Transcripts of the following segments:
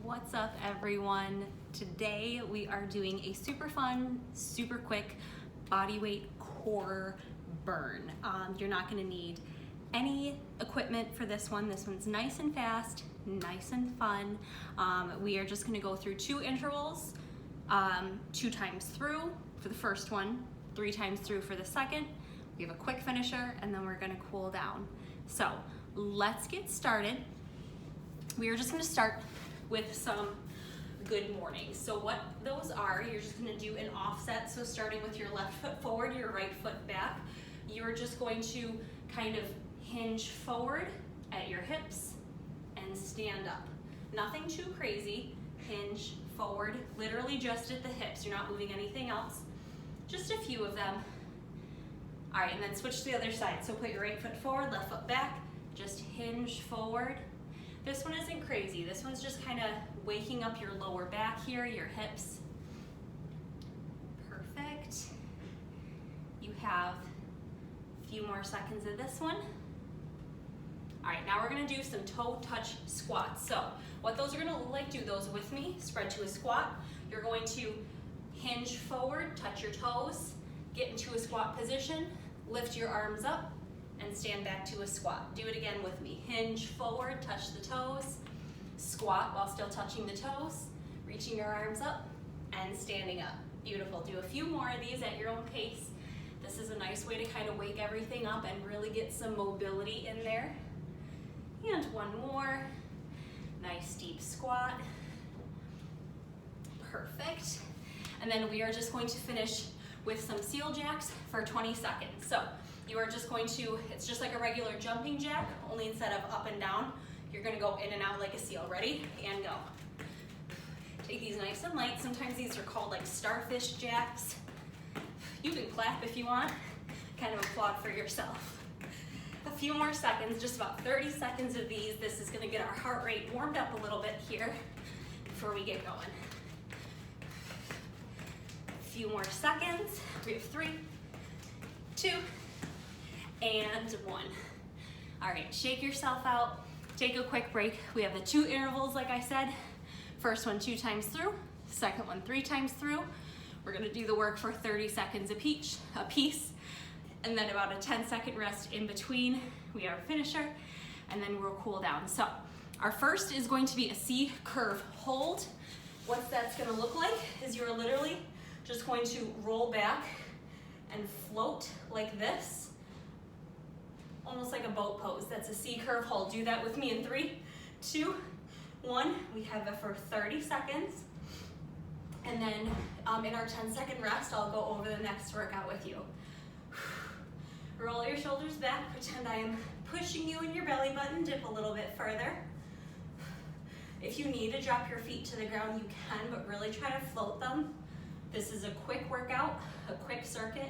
What's up, everyone? Today we are doing a super fun, super quick body weight core burn. You're not going to need any equipment for this one. This one's nice and fast, nice and fun. We are just going to go through 2 intervals, 2 times through for the first one, 3 times through for the second. We have a quick finisher, and then we're going to cool down. So let's get started. We are just going to start with some good mornings. So what those are, you're just going to do an offset. So starting with your left foot forward, your right foot back, you're just going to kind of hinge forward at your hips and stand up. Nothing too crazy. Hinge forward, literally just at the hips. You're not moving anything else. Just a few of them. All right, and then switch to the other side. So put your right foot forward, left foot back, just hinge forward. This one isn't crazy. This one's just kind of waking up your lower back here, your hips. Perfect. You have a few more seconds of this one. All right, now we're gonna do some toe touch squats. So what those are gonna look like, do those with me. Spread to a squat. You're going to hinge forward, touch your toes, get into a squat position, lift your arms up, and stand back to a squat. Do it again with me. Hinge forward, touch the toes, squat while still touching the toes, reaching your arms up, and standing up. Beautiful. Do a few more of these at your own pace. This is a nice way to kind of wake everything up and really get some mobility in there. And one more. Nice deep squat. Perfect. And then we are just going to finish with some seal jacks for 20 seconds. So you are just going to, it's just like a regular jumping jack, only instead of up and down, you're gonna go in and out like a seal. Ready? And go. Take these nice and light. Sometimes these are called like starfish jacks. You can clap if you want. Kind of applaud for yourself. A few more seconds, just about 30 seconds of these. This is gonna get our heart rate warmed up a little bit here before we get going. A few more seconds. We have 3, 2, and 1. All right, shake yourself out, take a quick break. We have the 2 intervals, like I said. First one 2 times through, second one 3 times through. We're gonna do the work for 30 seconds a piece, and then about a 10-second rest in between. We have our finisher, and then we'll cool down. So our first is going to be a C curve hold. What that's gonna look like is you're literally just going to roll back and float like this, almost like a boat pose. That's a C curve hold. Do that with me in 3, 2, 1. We have it for 30 seconds. And then in our 10-second rest, I'll go over the next workout with you. Roll your shoulders back. Pretend I am pushing you in your belly button. Dip a little bit further. If you need to drop your feet to the ground, you can, but really try to float them. This is a quick workout, a quick circuit.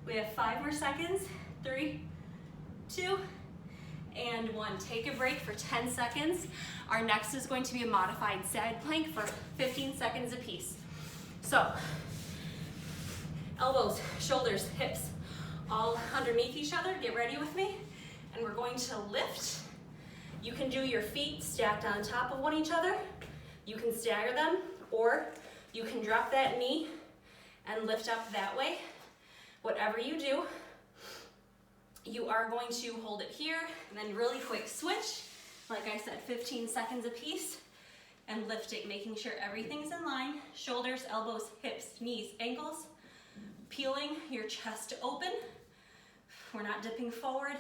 We have 5 more seconds. 3, 2, and 1. Take a break for 10 seconds. Our next is going to be a modified side plank for 15 seconds apiece. So, elbows, shoulders, hips, all underneath each other. Get ready with me. And we're going to lift. You can do your feet stacked on top of one each other. You can stagger them, or you can drop that knee and lift up that way. Whatever you do, you are going to hold it here, and then really quick switch. Like I said, 15 seconds apiece, and lift it, making sure everything's in line. Shoulders, elbows, hips, knees, ankles. Peeling your chest open. We're not dipping forward.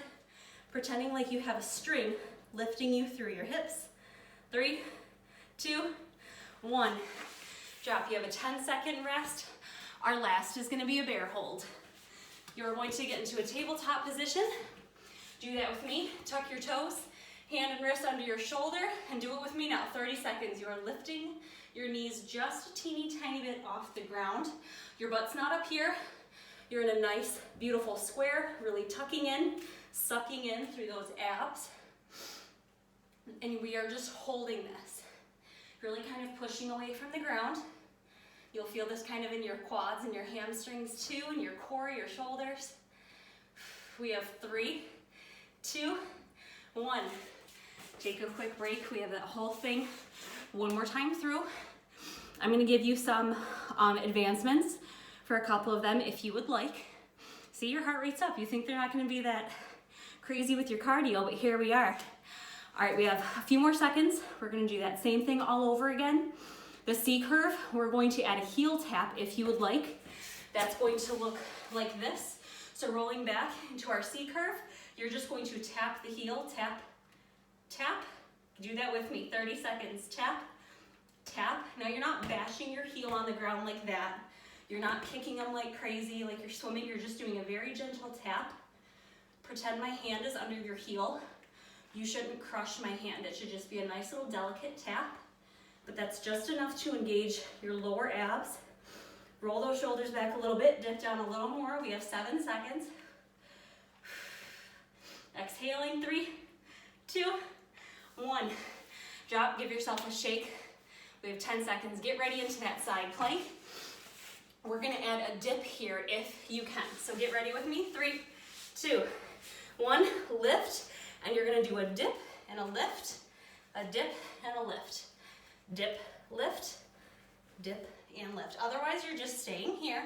Pretending like you have a string lifting you through your hips. 3, 2, 1. Drop. You have a 10-second rest. Our last is gonna be a bear hold. You're going to get into a tabletop position. Do that with me. Tuck your toes, hand and wrist under your shoulder, and do it with me now. 30 seconds. You are lifting your knees just a teeny tiny bit off the ground. Your butt's not up here. You're in a nice, beautiful square, really tucking in, sucking in through those abs. And we are just holding this. Really kind of pushing away from the ground. You'll feel this kind of in your quads and your hamstrings too, and your core, your shoulders. We have 3, 2, 1. take a quick break. We have that whole thing one more time through. I'm gonna give you some advancements for a couple of them if you would like. See, your heart rate's up. You think they're not gonna be that crazy with your cardio, but here we are. All right, we have a few more seconds. We're gonna do that same thing all over again. The C curve, we're going to add a heel tap if you would like. That's going to look like this. So rolling back into our C curve, you're just going to tap the heel, tap, tap. Do that with me, 30 seconds, tap, tap. Now you're not bashing your heel on the ground like that. You're not kicking them like crazy, like you're swimming. You're just doing a very gentle tap. Pretend my hand is under your heel. You shouldn't crush my hand. It should just be a nice little delicate tap, but that's just enough to engage your lower abs. Roll those shoulders back a little bit, dip down a little more. We have 7 seconds. Exhaling, 3, 2, 1. Drop, give yourself a shake. We have 10 seconds. Get ready into that side plank. We're gonna add a dip here if you can. So get ready with me, 3, 2, 1, lift. And you're gonna do a dip and a lift, a dip and a lift. Dip, lift, dip, and lift. Otherwise, you're just staying here.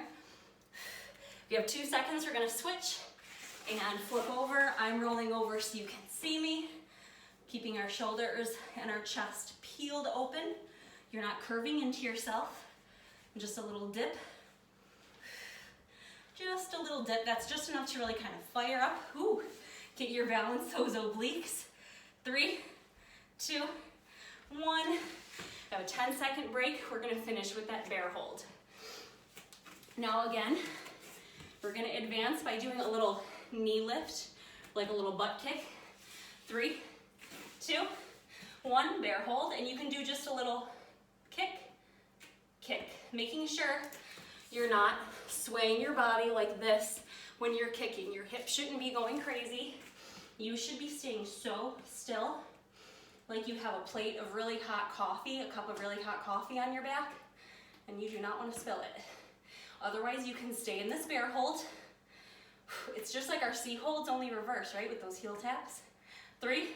If you have 2 seconds, we're gonna switch and flip over. I'm rolling over so you can see me. Keeping our shoulders and our chest peeled open. You're not curving into yourself. Just a little dip. Just a little dip. That's just enough to really kind of fire up. Ooh. Get your balance, those obliques. 3, 2, 1. Have a 10-second break. We're gonna finish with that bear hold. Now again, we're gonna advance by doing a little knee lift, like a little butt kick. 3, 2, 1, bear hold, and you can do just a little kick, kick, making sure you're not swaying your body like this when you're kicking. Your hips shouldn't be going crazy. You should be staying so still, like you have a plate of really hot coffee, a cup of really hot coffee on your back, and you do not want to spill it. Otherwise, you can stay in this bear hold. It's just like our C holds, only reverse, right, with those heel taps. 3,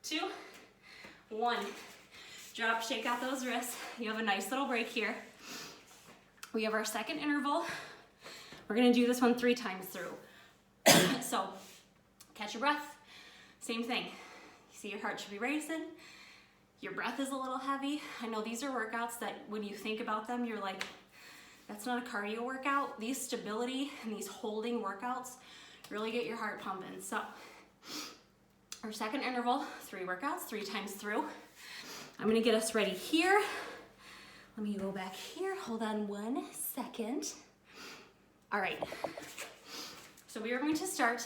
2, 1. Drop, shake out those wrists. You have a nice little break here. We have our second interval. We're gonna do this one 3 times through. So, catch your breath, same thing. You see your heart should be racing. Your breath is a little heavy. I know these are workouts that when you think about them, you're like, that's not a cardio workout. These stability and these holding workouts really get your heart pumping. So, our second interval, 3 workouts, 3 times through. I'm gonna get us ready here. Let me go back here, hold on 1 second. All right, so we are going to start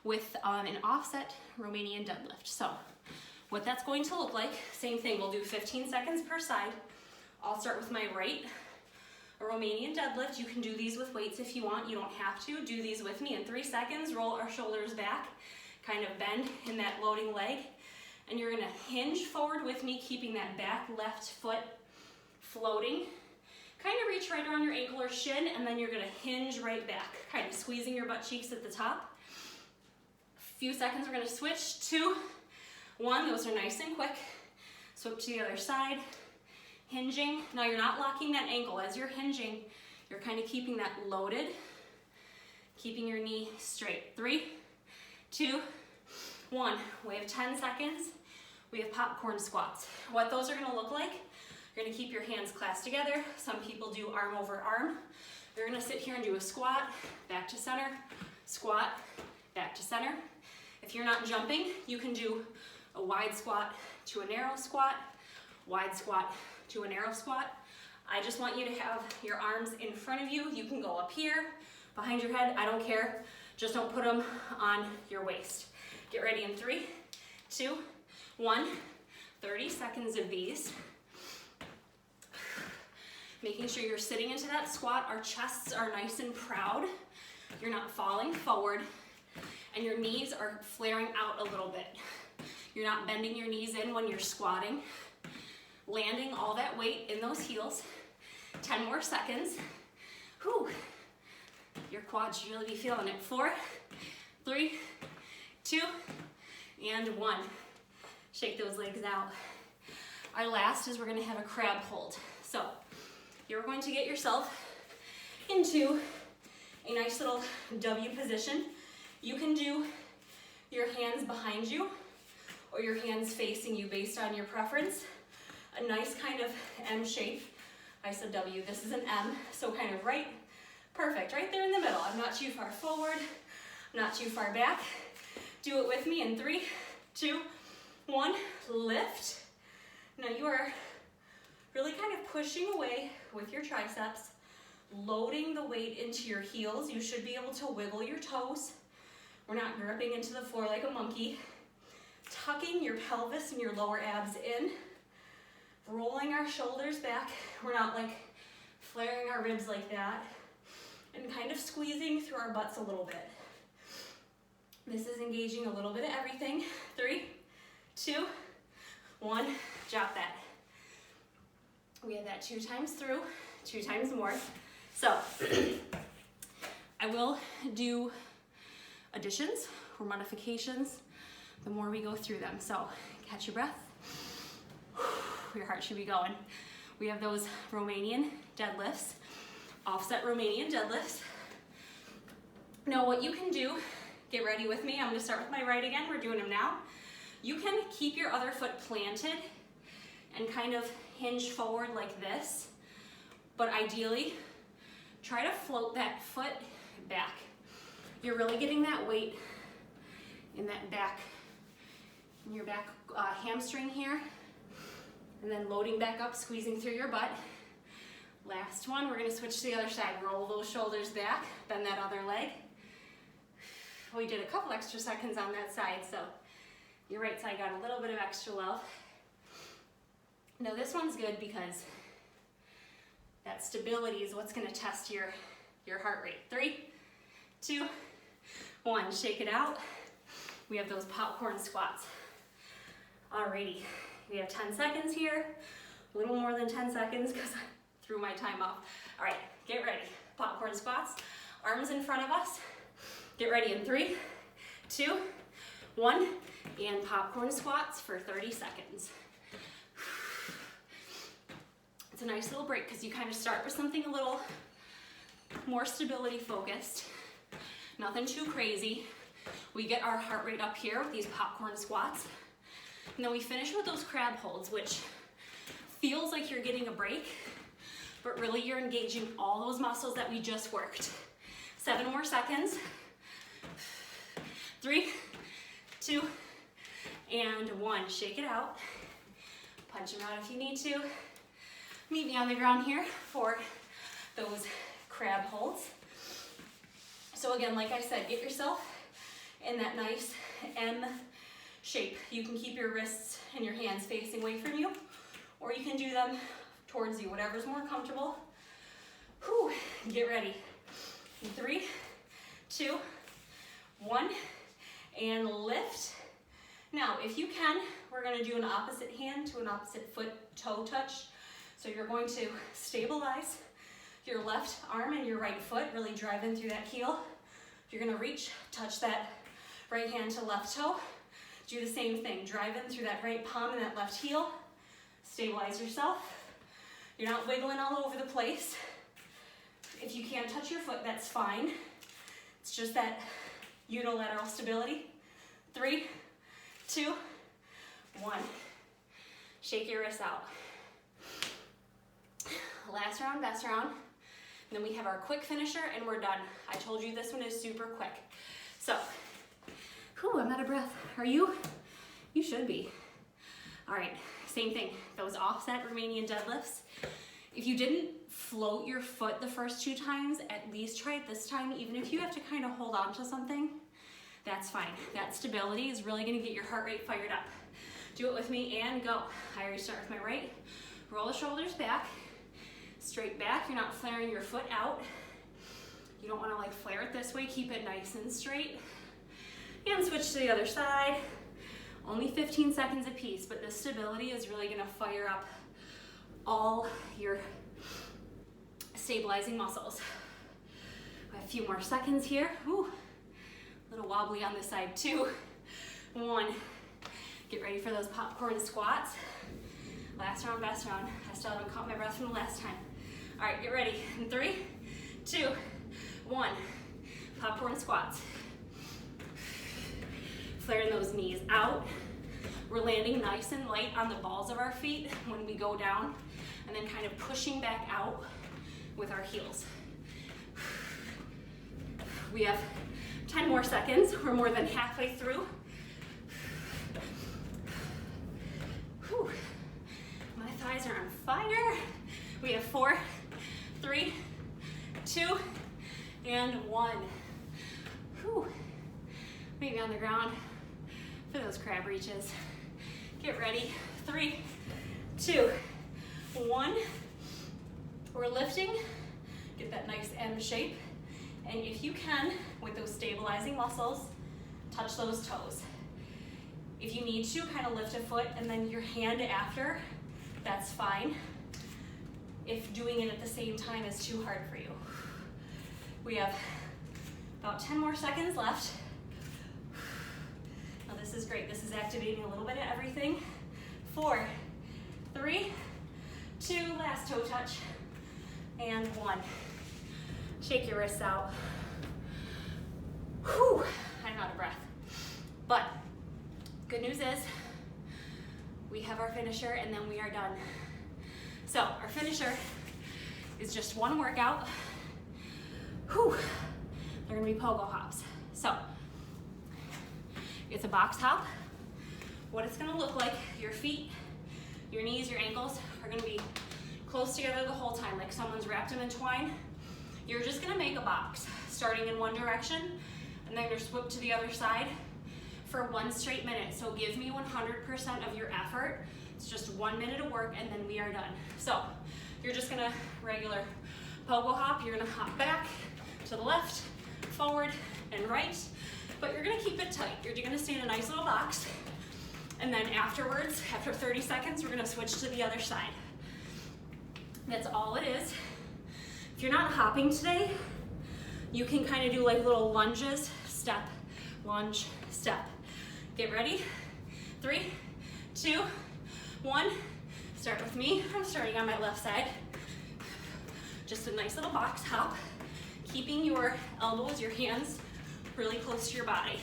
with an offset Romanian deadlift. So what that's going to look like, same thing, we'll do 15 seconds per side. I'll start with my right, a Romanian deadlift. You can do these with weights if you want, you don't have to. Do these with me in 3 seconds, roll our shoulders back, kind of bend in that loading leg, and you're gonna hinge forward with me, keeping that back left foot floating. Kind of reach right around your ankle or shin, and then you're gonna hinge right back, kind of squeezing your butt cheeks at the top. Few seconds, we're gonna switch, 2, 1, those are nice and quick. Swip to the other side, hinging. Now you're not locking that ankle. As you're hinging, you're kind of keeping that loaded, keeping your knee straight. 3, 2, 1. We have 10 seconds. We have popcorn squats. What those are gonna look like, you're gonna keep your hands clasped together. Some people do arm over arm. You're gonna sit here and do a squat, back to center, squat, back to center. If you're not jumping, you can do a wide squat to a narrow squat, wide squat to a narrow squat. I just want you to have your arms in front of you. You can go up here, behind your head, I don't care. Just don't put them on your waist. Get ready in 3, 2, 1. 30 seconds of these. Making sure you're sitting into that squat. Our chests are nice and proud. You're not falling forward, and your knees are flaring out a little bit. You're not bending your knees in when you're squatting. Landing all that weight in those heels. 10 more seconds. Whew. Your quads should really be feeling it. 4, 3, 2, and 1. Shake those legs out. Our last is we're gonna have a crab hold. So you're going to get yourself into a nice little W position. You can do your hands behind you or your hands facing you based on your preference. A nice kind of M shape. I said W, this is an M, so kind of right, perfect, right there in the middle. I'm not too far forward, not too far back. Do it with me in 3, 2, 1, lift. Now you are really kind of pushing away with your triceps, loading the weight into your heels. You should be able to wiggle your toes. We're not gripping into the floor like a monkey. Tucking your pelvis and your lower abs in. Rolling our shoulders back. We're not like flaring our ribs like that. And kind of squeezing through our butts a little bit. This is engaging a little bit of everything. 3, 2, 1, drop that. We have that 2 times through, 2 times more. So, I will do additions or modifications the more we go through them. So, catch your breath. Your heart should be going. We have those Romanian deadlifts, offset Romanian deadlifts. Now what you can do, get ready with me. I'm gonna start with my right again. We're doing them now. You can keep your other foot planted and kind of hinge forward like this, but ideally, try to float that foot back. You're really getting that weight in that back, in your back hamstring here, and then loading back up, squeezing through your butt. Last one, we're gonna switch to the other side. Roll those shoulders back, bend that other leg. We did a couple extra seconds on that side, so your right side got a little bit of extra love. Now this one's good because that stability is what's gonna test your heart rate. 3, 2, 1, shake it out. We have those popcorn squats. Alrighty, we have 10 seconds here. A little more than 10 seconds because I threw my time off. All right, get ready. Popcorn squats, arms in front of us. Get ready in 3, 2, 1, and popcorn squats for 30 seconds. It's a nice little break because you kind of start with something a little more stability focused. Nothing too crazy. We get our heart rate up here with these popcorn squats. And then we finish with those crab holds, which feels like you're getting a break, but really you're engaging all those muscles that we just worked. 7 more seconds. 3, 2, and 1. Shake it out. Punch them out if you need to. Meet me on the ground here for those crab holds. So again, like I said, get yourself in that nice M shape. You can keep your wrists and your hands facing away from you, or you can do them towards you, whatever's more comfortable. Whew, get ready. 3, 2, 1, and lift. Now, if you can, we're gonna do an opposite hand to an opposite foot toe touch. So you're going to stabilize your left arm and your right foot, really drive in through that heel. You're gonna reach, touch that right hand to left toe. Do the same thing, drive in through that right palm and that left heel. Stabilize yourself. You're not wiggling all over the place. If you can't touch your foot, that's fine. It's just that unilateral stability. 3, 2, 1. Shake your wrists out. Last round, best round. And then we have our quick finisher and we're done. I told you this one is super quick. So, whew, I'm out of breath. Are you? You should be. All right, same thing. Those offset Romanian deadlifts. If you didn't float your foot the first 2 times, at least try it this time. Even if you have to kind of hold on to something, that's fine. That stability is really gonna get your heart rate fired up. Do it with me and go. I already start with my right. Roll the shoulders back, straight back. You're not flaring your foot out. You don't wanna like flare it this way. Keep it nice and straight. And switch to the other side. Only 15 seconds a piece, but the stability is really gonna fire up all your stabilizing muscles. A few more seconds here. Ooh, a little wobbly on this side. 2, 1. Get ready for those popcorn squats. Last round, best round. I still haven't caught my breath from the last time. All right, get ready. In 3, 2, 1. Popcorn squats. Flaring those knees out. We're landing nice and light on the balls of our feet when we go down, and then kind of pushing back out with our heels. We have 10 more seconds. We're more than halfway through. Whew. My thighs are on fire. We have 4, 3, 2, and 1. Whew. Maybe on the ground for those crab reaches. Get ready. 3, 2, 1. We're lifting. Get that nice M shape. And if you can, with those stabilizing muscles, touch those toes. If you need to, kind of lift a foot and then your hand after, that's fine. If doing it at the same time is too hard for you. We have about 10 more seconds left. Now this is great. This is activating a little bit of everything. 4, 3, 2, last toe touch, and 1. Shake your wrists out. Whew, I'm out of breath. But good news is we have our finisher and then we are done. So our finisher is just one workout. Whew, they're gonna be pogo hops. So it's a box hop. What it's gonna look like, your feet, your knees, your ankles are gonna be close together the whole time, like someone's wrapped them in twine. You're just gonna make a box, starting in one direction, and then you're swoop to the other side for 1 straight minute. So give me 100% of your effort. It's just 1 minute of work, and then we are done. So you're just gonna regular pogo hop. You're gonna hop back to the left, forward, and right, but you're gonna keep it tight. You're gonna stay in a nice little box, and then afterwards, after 30 seconds, we're gonna switch to the other side. That's all it is. If you're not hopping today, you can kind of do like little lunges, step, lunge, step. Get ready. 3, 2, 1. Start with me. I'm starting on my left side. Just a nice little box hop, keeping your elbows, your hands really close to your body.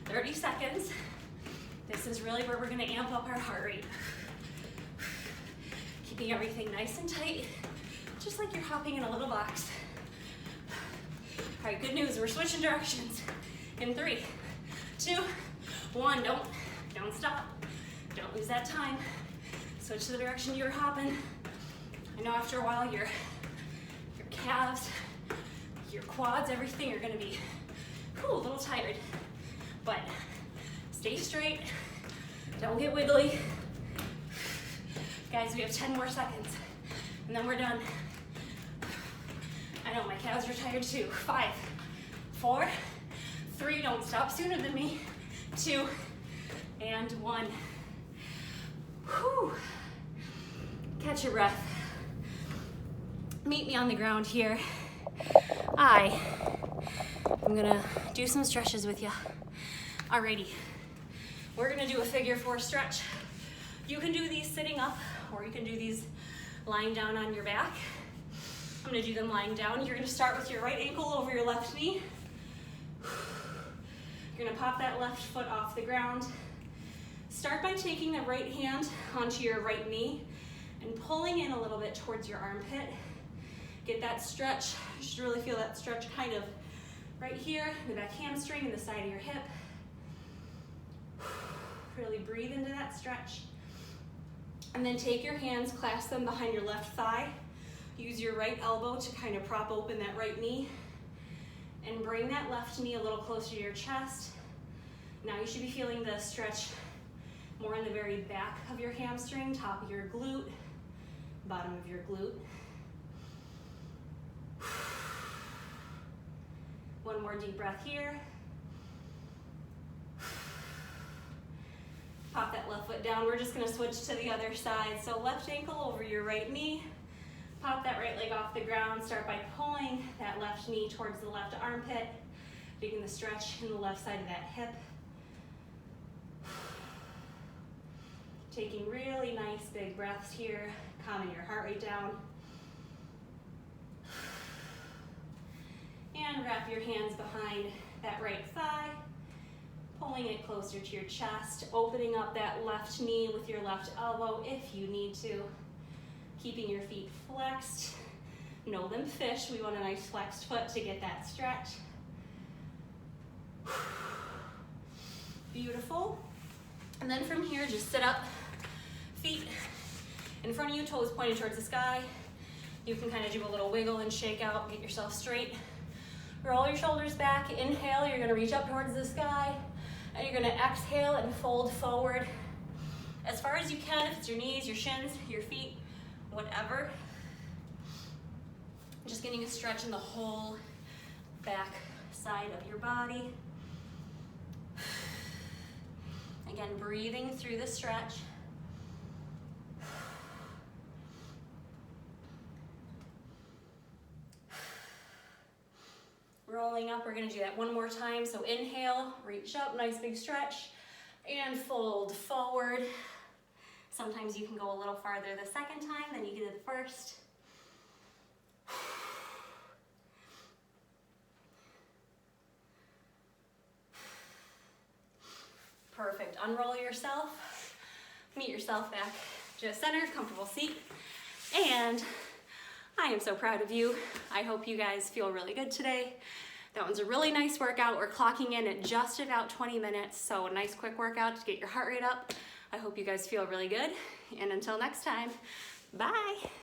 30 seconds. This is really where we're gonna amp up our heart rate. Keeping everything nice and tight, just like you're hopping in a little box. All right, good news, we're switching directions. In 3, 2, 1, don't stop. Don't lose that time. Switch to the direction you were hopping. I know after a while your calves, your quads, everything are gonna be a little tired, but stay straight, don't get wiggly. Guys, we have 10 more seconds, and then we're done. I know, my calves are tired too. 5, 4, 3, don't stop sooner than me. 2, and 1. Whew. Catch your breath. Meet me on the ground here. I'm gonna do some stretches with you. Alrighty, we're gonna do a figure 4 stretch. You can do these sitting up, or you can do these lying down on your back. I'm gonna do them lying down. You're gonna start with your right ankle over your left knee. You're gonna pop that left foot off the ground. Start by taking the right hand onto your right knee and pulling in a little bit towards your armpit. Get that stretch. You should really feel that stretch kind of right here, the back hamstring and the side of your hip. Really breathe into that stretch. And then take your hands, clasp them behind your left thigh. Use your right elbow to kind of prop open that right knee. And bring that left knee a little closer to your chest. Now you should be feeling the stretch more in the very back of your hamstring, top of your glute, bottom of your glute. One more deep breath here. Pop that left foot down. We're just gonna switch to the other side. So left ankle over your right knee. Pop that right leg off the ground. Start by pulling that left knee towards the left armpit, taking the stretch in the left side of that hip. Taking really nice big breaths here, calming your heart rate down. And wrap your hands behind that right thigh, pulling it closer to your chest, opening up that left knee with your left elbow if you need to. Keeping your feet flexed. No limp fish. We want a nice flexed foot to get that stretch. Beautiful. And then from here, just sit up, feet in front of you, toes pointed towards the sky. You can kind of do a little wiggle and shake out, get yourself straight. Roll your shoulders back. Inhale, you're gonna reach up towards the sky. And you're gonna exhale and fold forward as far as you can. If it's your knees, your shins, your feet, whatever. Just getting a stretch in the whole back side of your body. Again, breathing through the stretch. Rolling up, we're gonna do that one more time. So inhale, reach up, nice big stretch, and fold forward. Sometimes you can go a little farther the second time than you did the first. Perfect. Unroll yourself, meet yourself back to center, comfortable seat, and I am so proud of you. I hope you guys feel really good today. That one's a really nice workout. We're clocking in at just about 20 minutes, so a nice quick workout to get your heart rate up. I hope you guys feel really good, and until next time, bye.